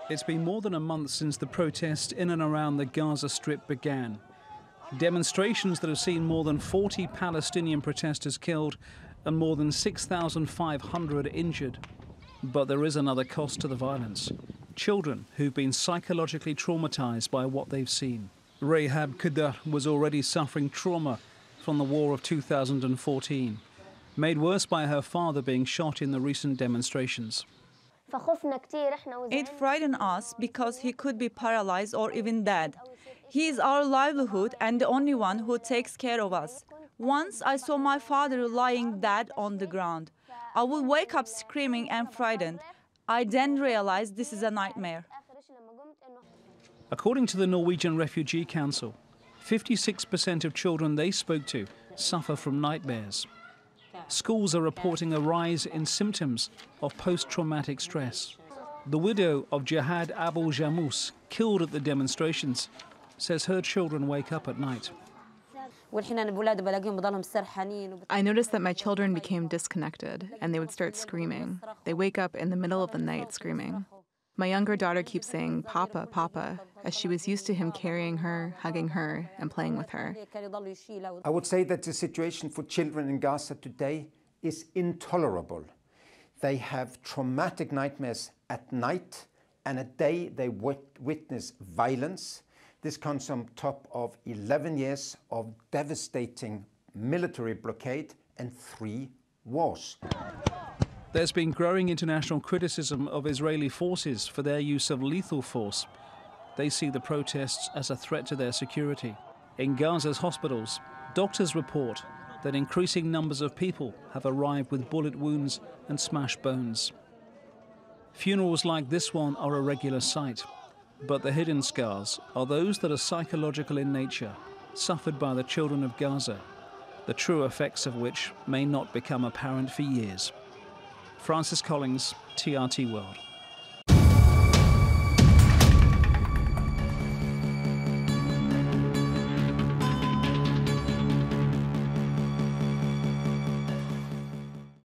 It's been more than a month since the protests in and around the Gaza Strip began. Demonstrations that have seen more than 40 Palestinian protesters killed and more than 6,500 injured. But there is another cost to the violence. Children who've been psychologically traumatized by what they've seen. Rahab Kadar was already suffering trauma from the war of 2014, made worse by her father being shot in the recent demonstrations. It frightened us because he could be paralyzed or even dead. He is our livelihood and the only one who takes care of us. Once I saw my father lying dead on the ground. I would wake up screaming and frightened. I then realized this is a nightmare. According to the Norwegian Refugee Council, 56% of children they spoke to suffer from nightmares. Schools are reporting a rise in symptoms of post-traumatic stress. The widow of Jihad Abu Jamous, killed at the demonstrations, says her children wake up at night. I noticed that my children became disconnected and they would start screaming. They wake up in the middle of the night screaming. My younger daughter keeps saying, "Papa, Papa," as she was used to him carrying her, hugging her, and playing with her. I would say that the situation for children in Gaza today is intolerable. They have traumatic nightmares at night, and at day they witness violence. This comes on top of 11 years of devastating military blockade and 3 wars. There's been growing international criticism of Israeli forces for their use of lethal force. They see the protests as a threat to their security. In Gaza's hospitals, doctors report that increasing numbers of people have arrived with bullet wounds and smashed bones. Funerals like this one are a regular sight, but the hidden scars are those that are psychological in nature, suffered by the children of Gaza, the true effects of which may not become apparent for years. Collings, TRT World.